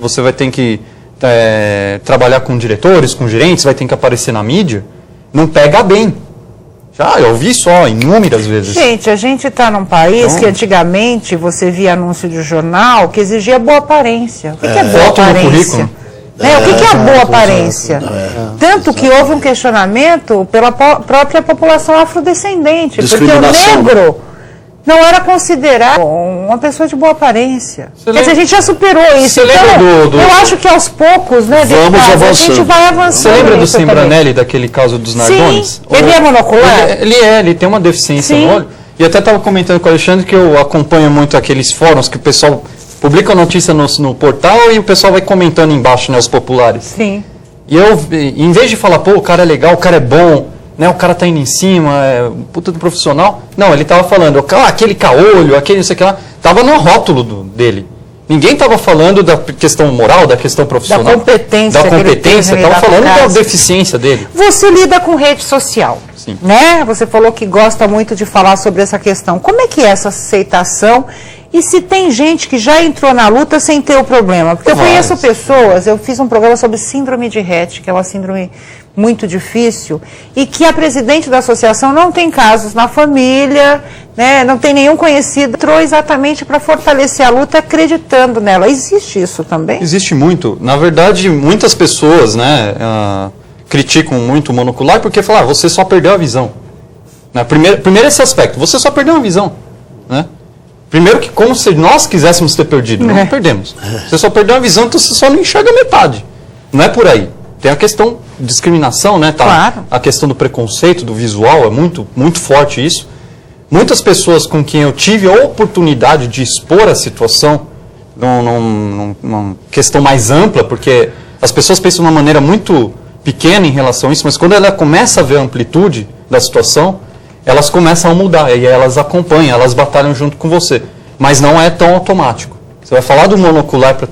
você vai ter que trabalhar com diretores, com gerentes, vai ter que aparecer na mídia, não pega bem. Já, eu ouvi só inúmeras vezes. Gente, a gente está num país que antigamente você via anúncio de jornal que exigia boa aparência. O que é boa aparência? O que é a boa aparência? Tanto que houve um questionamento pela própria população afrodescendente, porque o negro não era considerado uma pessoa de boa aparência. Quer dizer, a gente já superou isso. Então, eu acho que aos poucos, né, a gente vai avançando. Você lembra do Sembranelli, daquele caso dos Nardones? Sim, ele é monocular? Ele tem uma deficiência no olho. E até estava comentando com o Alexandre que eu acompanho muito aqueles fóruns que o pessoal publica a notícia no portal e o pessoal vai comentando embaixo, né, os populares. Sim. E eu, em vez de falar, pô, o cara é legal, o cara é bom, né, o cara tá indo em cima, puta do profissional. Não, ele tava falando, aquele caolho, aquele não sei o que lá, tava no rótulo dele. Ninguém tava falando da questão moral, da questão profissional. Da competência. Tava falando da deficiência dele. Você lida com rede social, sim, né? Você falou que gosta muito de falar sobre essa questão. Como é que é essa aceitação? E se tem gente que já entrou na luta sem ter o problema? Porque eu conheço pessoas, eu fiz um programa sobre síndrome de Rett, que é uma síndrome muito difícil, e que a presidente da associação não tem casos na família, né, não tem nenhum conhecido, entrou exatamente para fortalecer a luta acreditando nela. Existe isso também? Existe muito. Na verdade, muitas pessoas, né, criticam muito o monocular porque falam, você só perdeu a visão. Né? Primeiro esse aspecto, você só perdeu a visão. Né? Primeiro que como se nós quiséssemos ter perdido, não perdemos. Você só perdeu a visão, então você só não enxerga metade. Não é por aí. Tem a questão de discriminação, né? Tá? Claro. A questão do preconceito, do visual, é muito, muito forte isso. Muitas pessoas com quem eu tive a oportunidade de expor a situação, numa questão mais ampla, porque as pessoas pensam de uma maneira muito pequena em relação a isso, mas quando ela começa a ver a amplitude da situação, elas começam a mudar, e elas acompanham, elas batalham junto com você. Mas não é tão automático. Você vai falar do monocular para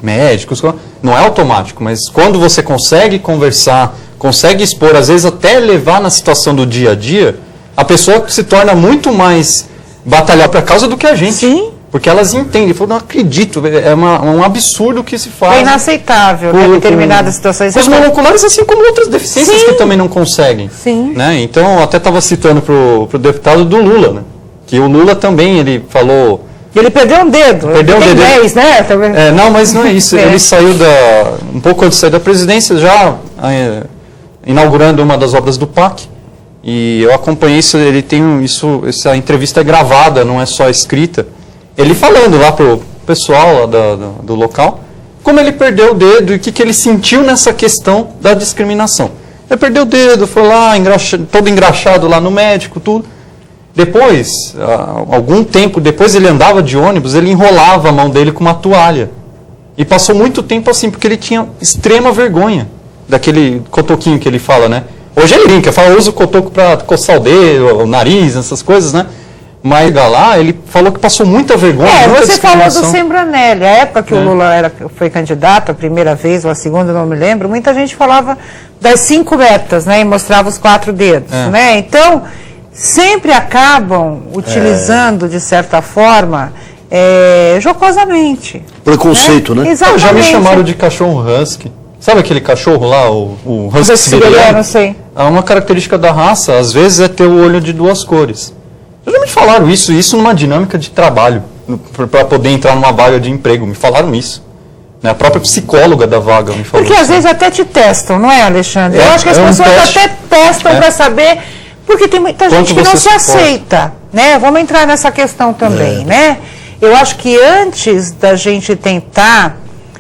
médicos, não é automático, mas quando você consegue conversar, consegue expor, às vezes até levar na situação do dia a dia, a pessoa se torna muito mais batalhar para causa do que a gente. Sim. Porque elas entendem, falam, não acredito, é um absurdo que se faz. É inaceitável, né, determinadas situações. Os monoculares, assim como outras deficiências que também não conseguem. Sim. Né? Então, eu até estava citando pro deputado do Lula, né? Que o Lula também, ele falou... Ele perdeu um dedo. Perdeu um dedo. 10, né? Não, mas não é isso. Ele saiu um pouco antes de sair da presidência, já inaugurando uma das obras do PAC. E eu acompanhei isso, ele tem essa entrevista é gravada, não é só escrita. Ele falando lá pro pessoal lá do local, como ele perdeu o dedo e o que ele sentiu nessa questão da discriminação. Ele perdeu o dedo, foi lá, todo engraxado lá no médico, tudo. Depois, algum tempo depois, ele andava de ônibus, ele enrolava a mão dele com uma toalha. E passou muito tempo assim, porque ele tinha extrema vergonha daquele cotoquinho que ele fala, né? Hoje ele brinca, fala, usa o cotoco para coçar o dedo, o nariz, essas coisas, né? Mas lá, ele falou que passou muita vergonha. Você falou do Sembranelli, a época que o Lula foi candidato, a primeira vez ou a segunda, não me lembro, muita gente falava das 5 metas, né? E mostrava os 4 dedos, né? Então... sempre acabam utilizando, de certa forma, jocosamente. Preconceito, né? Exatamente. Já me chamaram de cachorro husky. Sabe aquele cachorro lá, o husky siberiano? Não sei. Uma característica da raça, às vezes, é ter o olho de 2 cores. Já me falaram isso numa dinâmica de trabalho, para poder entrar numa vaga de emprego. Me falaram isso. A própria psicóloga da vaga me falou. Porque às vezes até te testam, não é, Alexandre? Eu acho que as pessoas até testam para saber... Porque tem muita gente que não se aceita, né? Vamos entrar nessa questão também, né? Eu acho que antes da gente tentar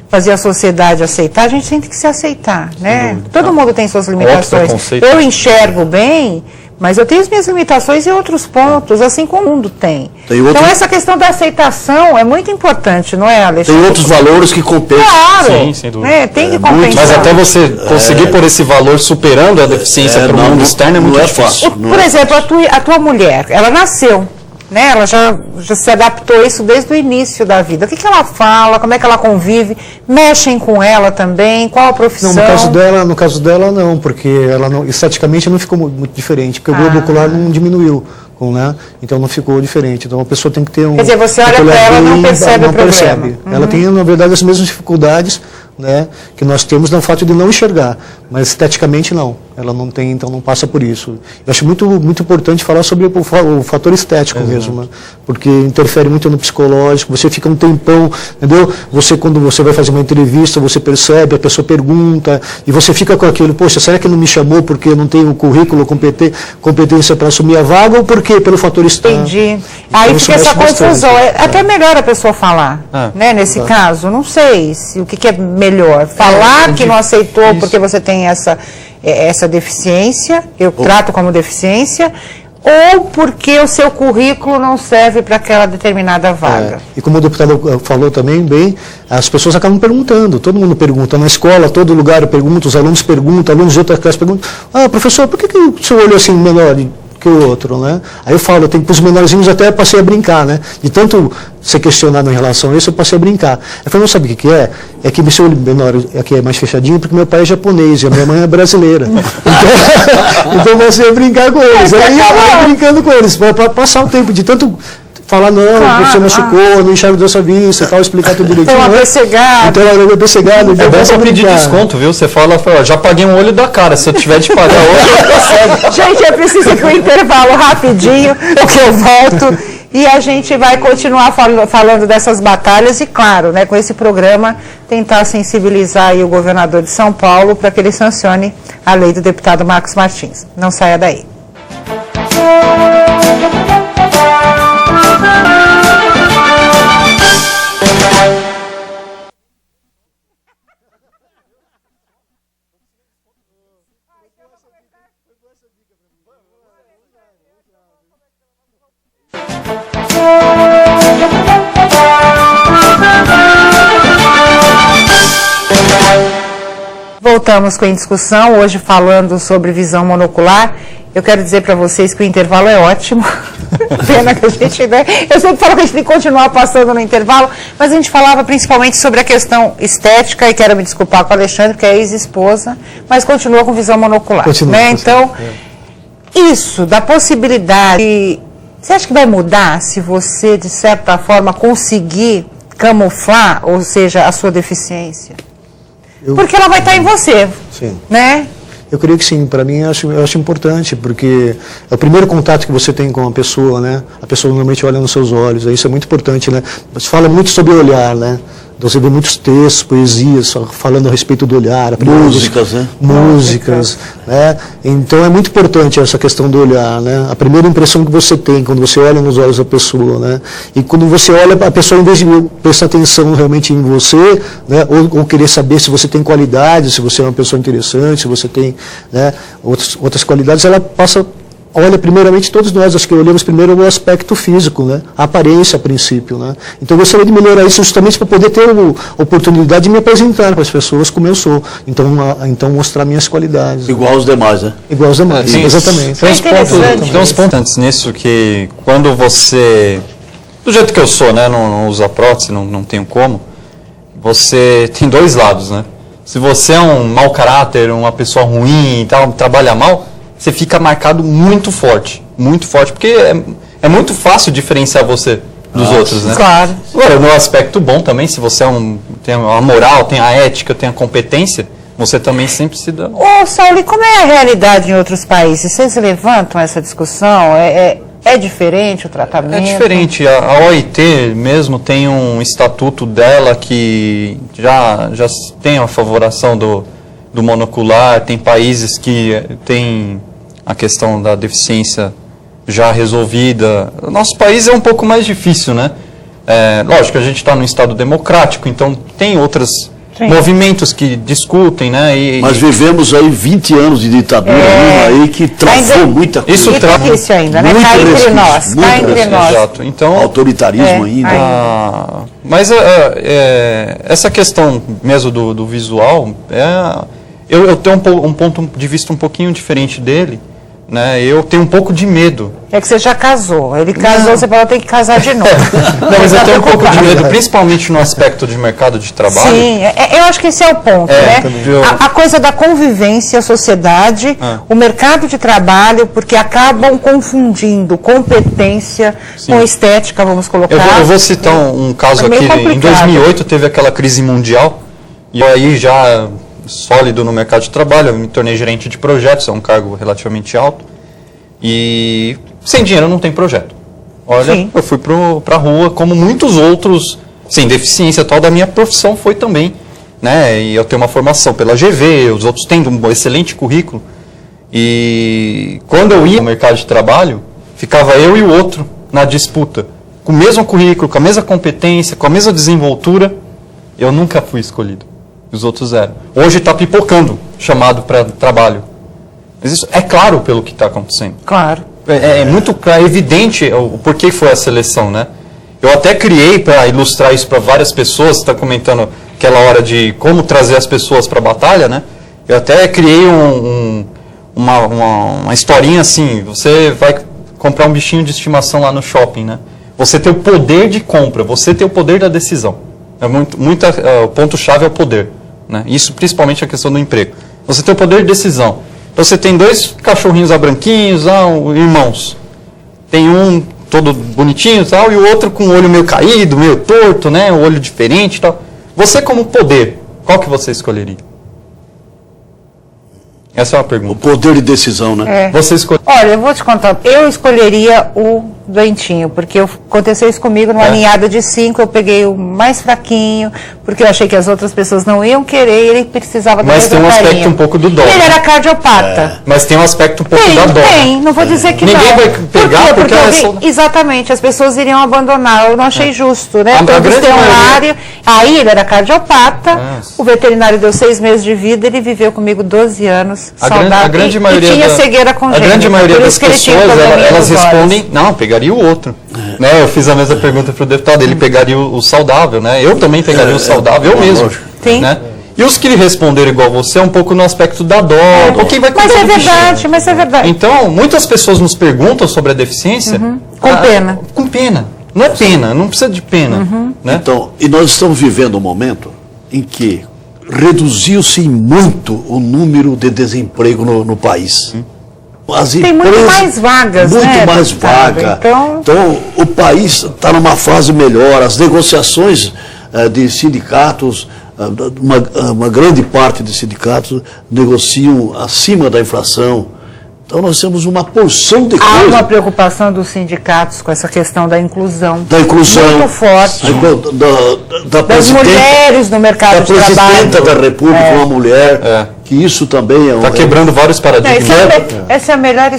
fazer a sociedade aceitar, a gente tem que se aceitar, né? Todo mundo tem suas limitações. Eu enxergo bem, mas eu tenho as minhas limitações em outros pontos, assim como o mundo tem. Então essa questão da aceitação é muito importante, não é, Alexandre? Tem outros valores que compensam. Claro, sim, sem dúvida. Né? Tem que compensar. Mas até você conseguir por esse valor superando a deficiência para o mundo externo é muito difícil. Por exemplo, a tua mulher, ela nasceu, né? Ela já se adaptou a isso desde o início da vida. O que ela fala, como é que ela convive? Mexem com ela também? Qual a profissão? Não, no caso dela não, porque ela não, esteticamente não ficou muito diferente, porque o globo ocular não diminuiu. né? Então não ficou diferente. Então a pessoa tem que ter um... Quer dizer, você olha para ela e não percebe o problema. Ela tem, na verdade, as mesmas dificuldades, né, que nós temos no fato de não enxergar, mas esteticamente não. Ela não tem, então não passa por isso. Eu acho muito importante falar sobre o fator estético mesmo, né? Porque interfere muito no psicológico, você fica um tempão, entendeu? Quando você vai fazer uma entrevista, você percebe, a pessoa pergunta, e você fica com aquilo, poxa, será que não me chamou porque eu não tenho currículo, competência para assumir a vaga, ou por quê? Pelo fator estético. Entendi. Então, aí fica essa confusão. Até melhor a pessoa falar, né? Nesse caso, não sei o que é melhor. Falar que não aceitou porque você tem essa deficiência, eu trato como deficiência, ou porque o seu currículo não serve para aquela determinada vaga. E como o deputado falou também, bem, as pessoas acabam perguntando, todo mundo pergunta, na escola, todo lugar eu pergunto, os alunos perguntam, alunos de outras classes perguntam, professor, por que o seu olho é assim menor que o outro, né? Aí eu falo, tem para os menorzinhos até passei a brincar, né? De tanto ser questionado em relação a isso, eu passei a brincar. Eu falei, não sabe o que é? É que meu olho menor aqui é mais fechadinho porque meu pai é japonês e a minha mãe é brasileira. Então eu passei a brincar com eles. Aí eu brincando com eles, para passar o tempo de tanto falar, não, você machucou, não enxerga dessa vista e tal, explicar tudo direitinho. Então, Então, eu pessegado. É bom pra pedir desconto, viu? Você fala, já paguei um olho da cara, se eu tiver de pagar outro, Gente, eu preciso ir para o intervalo rapidinho, porque eu volto e a gente vai continuar falando dessas batalhas e, claro, né, com esse programa, tentar sensibilizar aí o governador de São Paulo para que ele sancione a lei do deputado Marcos Martins. Não saia daí. Voltamos com a discussão, hoje falando sobre visão monocular. Eu quero dizer para vocês que o intervalo é ótimo. Pena que a gente, né? Eu sempre falo que a gente tem que continuar passando no intervalo, mas a gente falava principalmente sobre a questão estética, e quero me desculpar com o Alexandre, que é ex-esposa, mas continua com visão monocular. Continua, né? Então, isso, da possibilidade... Você acha que vai mudar se você, de certa forma, conseguir camuflar, ou seja, a sua deficiência? Porque ela vai estar em você, sim, né? Eu creio que sim, para mim eu acho importante, porque é o primeiro contato que você tem com a pessoa, né? A pessoa normalmente olha nos seus olhos, isso é muito importante, né? Você fala muito sobre o olhar, né? Então você vê muitos textos, poesias, falando a respeito do olhar. Músicas, né? Músicas, né? Então é muito importante essa questão do olhar, né? A primeira impressão que você tem quando você olha nos olhos da pessoa, né? E quando você olha a pessoa, em vez de prestar atenção realmente em você, né? Ou querer saber se você tem qualidades, se você é uma pessoa interessante, se você tem, né, outras qualidades, ela olha primeiramente, todos nós, acho que olhamos primeiro o aspecto físico, né? A aparência a princípio, né? Então eu gostaria de melhorar isso justamente para poder ter a oportunidade de me apresentar para as pessoas como eu sou. Então mostrar minhas qualidades. Igual aos demais, né? Igual aos demais, sim, exatamente. Tem uns pontos nisso que quando você, do jeito que eu sou, né? Não usa prótese, não tenho como, você tem dois lados, né? Se você é um mau caráter, uma pessoa ruim e tal, trabalha mal, você fica marcado muito forte, porque é muito fácil diferenciar você dos outros, né? Claro. Agora, no aspecto bom também, se você tem a moral, tem a ética, tem a competência, você também sempre se dá... Ô, Saulo, e como é a realidade em outros países? Vocês levantam essa discussão? É diferente o tratamento? É diferente. A OIT mesmo tem um estatuto dela que já tem a favoração do monocular, tem países que tem a questão da deficiência já resolvida. O nosso país é um pouco mais difícil, né? Lógico, a gente está num estado democrático, então tem outros movimentos que discutem, né? Mas vivemos aí 20 anos de ditadura aí que travou muita coisa. Isso trava isso ainda, né? Cá entre nós, cá entre nós. Exato. Então, autoritarismo ainda. Mas essa questão mesmo do visual, eu tenho um ponto de vista um pouquinho diferente dele, né, eu tenho um pouco de medo. É que você já casou. Ele casou, você falou, tem que casar de novo. Não, mas eu tenho um pouco de medo, principalmente no aspecto de mercado de trabalho. Sim, eu acho que esse é o ponto, né? A coisa da convivência, a sociedade, o mercado de trabalho, porque acabam confundindo competência com estética, vamos colocar. Eu vou citar um caso aqui. Em 2008 teve aquela crise mundial, e eu aí já sólido no mercado de trabalho, eu me tornei gerente de projetos, é um cargo relativamente alto, e sem dinheiro não tem projeto. Olha, eu fui para a rua, como muitos outros, sem deficiência tal, da minha profissão foi também, né? E eu tenho uma formação pela GV, os outros têm um excelente currículo, e quando eu ia no mercado de trabalho, ficava eu e o outro na disputa, com o mesmo currículo, com a mesma competência, com a mesma desenvoltura, eu nunca fui escolhido. Os outros eram. Hoje está pipocando, chamado para trabalho. Mas isso é claro pelo que está acontecendo. Claro. É muito evidente o porquê foi a seleção, né? Eu até criei, para ilustrar isso para várias pessoas, está comentando aquela hora de como trazer as pessoas para a batalha, né? Eu até criei uma historinha assim, você vai comprar um bichinho de estimação lá no shopping, né? Você tem o poder de compra, você tem o poder da decisão. O ponto-chave é o poder, né? Isso principalmente a questão do emprego. Você tem o poder de decisão. Então você tem dois cachorrinhos branquinhos, irmãos. Tem um todo bonitinho e tal, e o outro com o olho meio caído, meio torto, né? O olho diferente e tal. Você como poder, qual que você escolheria? Essa é uma pergunta. O poder de decisão, né? Você Olha, eu vou te contar. Eu escolheria o doentinho, porque aconteceu isso comigo numa ninhada de 5, eu peguei o mais fraquinho, porque eu achei que as outras pessoas não iam querer, ele precisava do Mas tem um aspecto carinho. um pouco do dó. Ele era cardiopata. Mas tem um aspecto um pouco da dó. Tem, não vou dizer que Ninguém não. vai pegar porque exatamente, as pessoas iriam abandonar. Eu não achei justo, né? Todos têm horário. Aí ele era cardiopata, o veterinário deu 6 meses de vida, ele viveu comigo 12 anos, saudável. A grande maioria e tinha cegueira congênita. A grande maioria das pessoas, elas respondem, não, pegaria o outro. Né? Eu fiz a mesma pergunta para o deputado, ele pegaria o saudável, né? Eu também pegaria o saudável, eu mesmo. Sim. Né? E os que responderam igual você, é um pouco no aspecto da dó, quem vai cuidar do bichinho? Mas é verdade. Então, muitas pessoas nos perguntam sobre a deficiência com pena. Com pena. Não é pena, não precisa de pena. Né? Então, e nós estamos vivendo um momento em que reduziu-se muito o número de desemprego no país. Tem muito mais vagas, muito mais vaga. Então, o país está numa fase melhor, as negociações de sindicatos, uma grande parte de sindicatos negociam acima da inflação. Então nós temos uma porção de coisas. Há uma preocupação dos sindicatos com essa questão da inclusão. Da inclusão. Muito forte. Das mulheres no mercado de trabalho. Da presidenta da República, uma mulher, que isso também é está quebrando vários paradigmas. Essa é a melhor